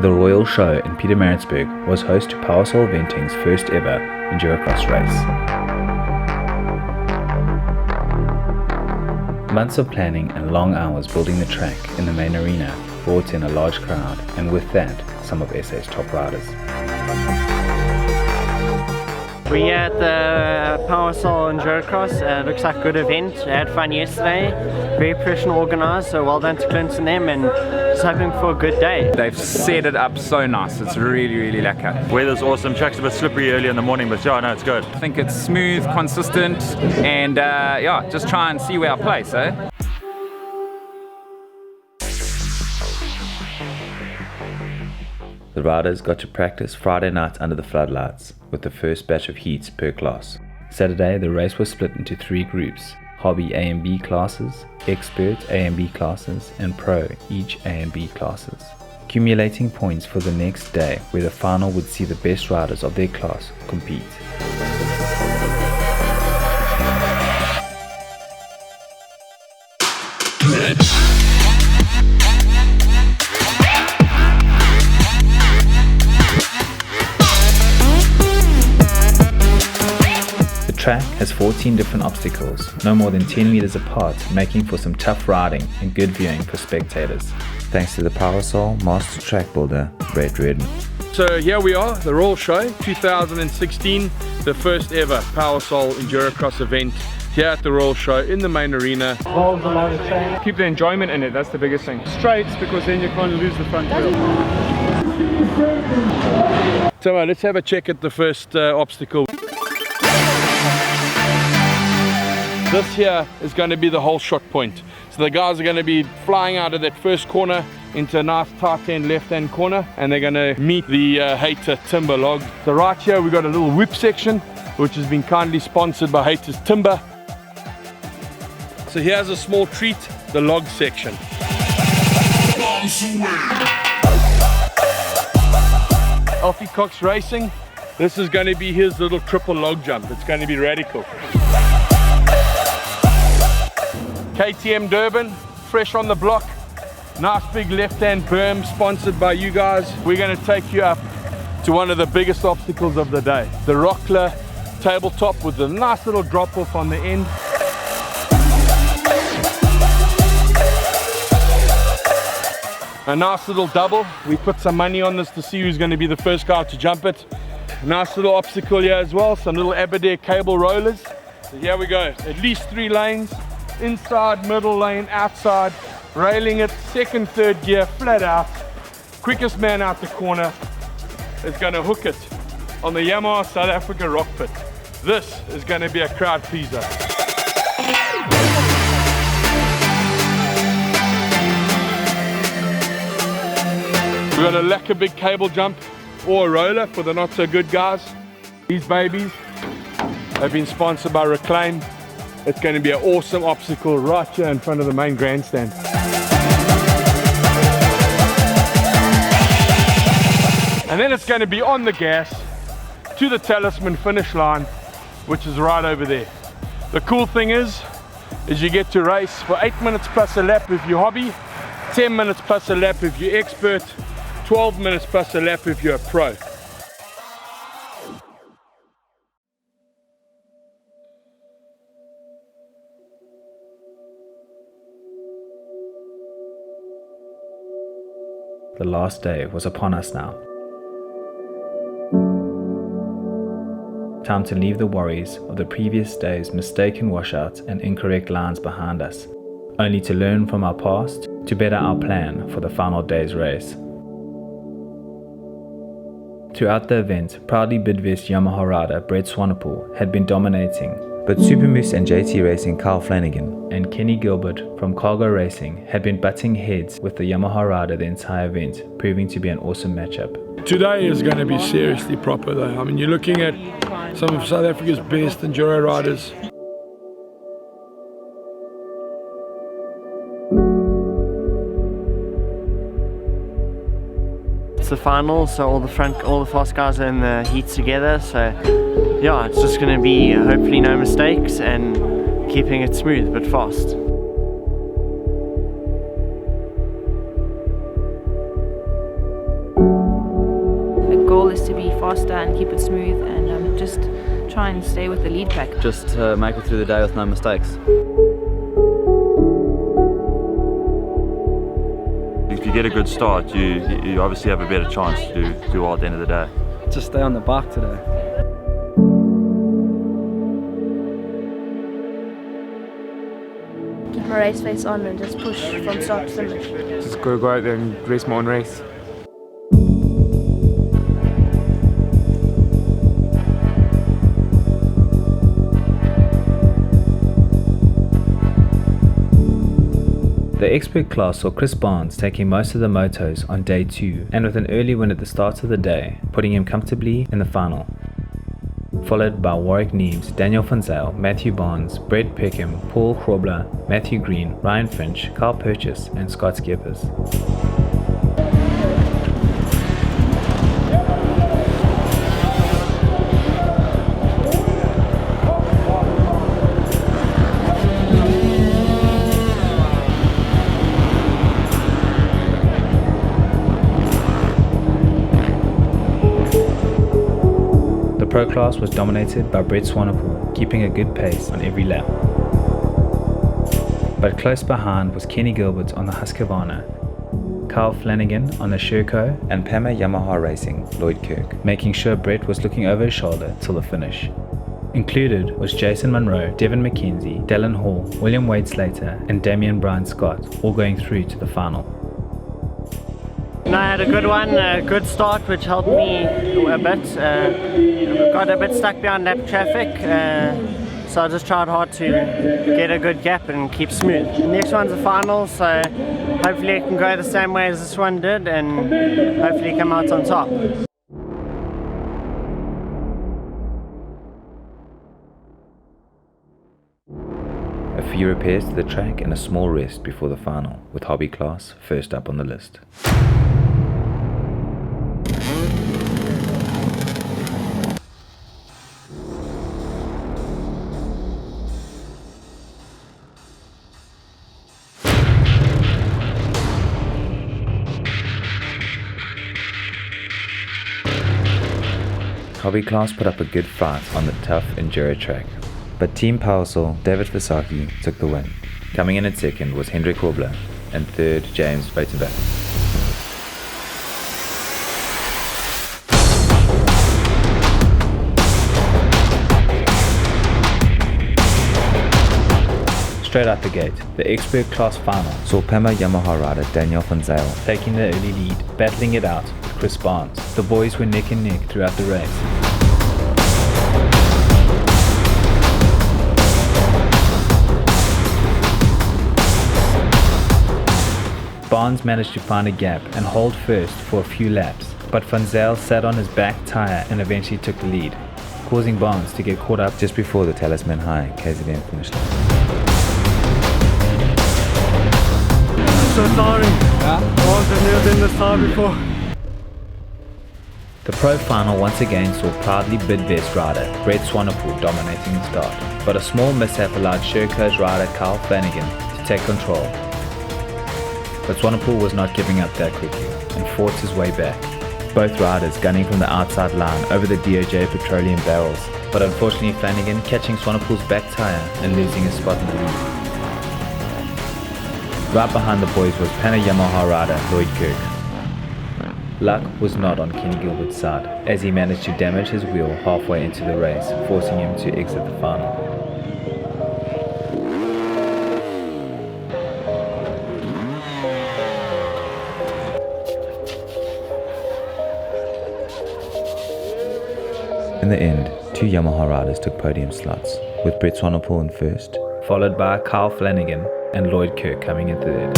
The Royal Show in Pietermaritzburg was host to Powasol Eventing's first ever Endurocross race. Months of planning and long hours building the track in the main arena brought in a large crowd, and with that, some of SA's top riders. We're here at the Powasol Enduro. Looks like a good event. I had fun yesterday. Very professional organised, so well done to Klint and them, and just hoping for a good day. They've set it up so nice. It's really, really lekker. Weather's awesome. Track's a bit slippery early in the morning, but yeah, no, it's good. I think it's smooth, consistent, and yeah, just try and see where I place, eh? The riders got to practice Friday night under the floodlights with the first batch of heats per class. Saturday, the race was split into 3 groups: Hobby A and B classes, Expert A and B classes, and Pro, each A and B classes. Accumulating points for the next day, where the final would see the best riders of their class compete. The track has 14 different obstacles, no more than 10 meters apart, making for some tough riding and good viewing for spectators. Thanks to the Powasol Master Track Builder, Brett Redden. So here we are, the Royal Show 2016, the first ever Powasol Endurocross event here at the Royal Show in the main arena. Keep the enjoyment in it, that's the biggest thing. Straights, because then you can't lose the front wheel. So let's have a check at the first obstacle. This here is going to be the whole shot point. So the guys are going to be flying out of that first corner into a nice tight end left hand corner, and they're going to meet the Hater Timber log. So right here we've got a little whip section which has been kindly sponsored by Hater's Timber. So here's a small treat, the log section. Alfie Cox Racing, this is going to be his little triple log jump. It's going to be radical. KTM Durban, fresh on the block, nice big left-hand berm sponsored by you guys. We're going to take you up to one of the biggest obstacles of the day, the Rockler tabletop with a nice little drop-off on the end. A nice little double. We put some money on this to see who's going to be the first guy to jump it. Nice little obstacle here as well, some little Aberdare cable rollers. So here we go, at least 3 lanes. Inside, middle lane, outside, railing it, second, third gear, flat out. Quickest man out the corner is going to hook it on the Yamaha South Africa Rock Pit. This is going to be a crowd pleaser. We've got a lekker big cable jump or a roller for the not so good guys. These babies have been sponsored by Reclaim. It's going to be an awesome obstacle right here in front of the main grandstand. And then it's going to be on the gas to the Talisman finish line, which is right over there. The cool thing is you get to race for 8 minutes plus a lap if you're hobby, 10 minutes plus a lap if you're expert, 12 minutes plus a lap if you're a pro. The last day was upon us now. Time to leave the worries of the previous day's mistaken washouts and incorrect lines behind us, only to learn from our past to better our plan for the final day's race. Throughout the event, proudly Bidvest Yamaha rider Brett Swanepoel had been dominating, but Supermoose and JT Racing Kyle Flanagan and Kenny Gilbert from Cargo Racing had been butting heads with the Yamaha rider the entire event, proving to be an awesome matchup. Today is going to be seriously proper though. I mean, you're looking at some of South Africa's best enduro riders. It's the final, so all the fast guys are in the heats together, so yeah, it's just going to be hopefully no mistakes and keeping it smooth but fast. is to be faster and keep it smooth and just try and stay with the lead pack. Just make it through the day with no mistakes. If you get a good start, you obviously have a better chance to do well at the end of the day. Just stay on the bike today. Keep my race face on and just push from start to finish. Just gotta go out there and race my own race. The expert class saw Chris Barnes taking most of the motos on day 2 and with an early win at the start of the day, putting him comfortably in the final. Followed by Warwick Neems, Daniel van Zyl, Matthew Barnes, Brett Peckham, Paul Krobler, Matthew Green, Ryan Finch, Carl Purchase and Scott Skeppers. The Pro class was dominated by Brett Swanepoel, keeping a good pace on every lap. But close behind was Kenny Gilbert on the Husqvarna, Kyle Flanagan on the Sherco, and Pama Yamaha Racing, Lloyd Kirk, making sure Brett was looking over his shoulder till the finish. Included was Jason Munro, Devin McKenzie, Dallin Hall, William Wade Slater, and Damian Bryan Scott, all going through to the final. And I had a good one, a good start which helped me a bit. Got a bit stuck behind lap traffic, so I just tried hard to get a good gap and keep smooth. The next one's the final, so hopefully it can go the same way as this one did and hopefully come out on top. A few repairs to the track and a small rest before the final, with hobby class first up on the list. Hobby class put up a good fight on the tough enduro track, but Team Powasol, David Vasaki, took the win. Coming in at second was Hendrik Krobler, and third James Buitenbeck. Straight out the gate, the expert class final saw Pama Yamaha rider Daniel van Zyl taking the early lead, battling it out with Chris Barnes. The boys were neck and neck throughout the race. Barnes managed to find a gap and hold first for a few laps, but van Zyl sat on his back tyre and eventually took the lead, causing Barnes to get caught up just before the Talisman High KZN finish line. So sorry. I've never been this far before. The pro final once again saw proudly Bidvest rider Brett Swanepoel dominating the start, but a small mishap allowed Sherco's rider Kyle Flanagan to take control. But Swanepoel was not giving up that quickly and fought his way back, both riders gunning from the outside line over the DOJ petroleum barrels, but unfortunately Flanagan catching Swanepoel's back tyre and losing his spot in the lead. Right behind the boys was Pana Yamaha rider Lloyd Kirk. Luck was not on Kenny Gilbert's side, as he managed to damage his wheel halfway into the race, forcing him to exit the final. In the end, two Yamaha riders took podium slots, with Brett Swanepoel in first, followed by Kyle Flanagan and Lloyd Kirk coming in third.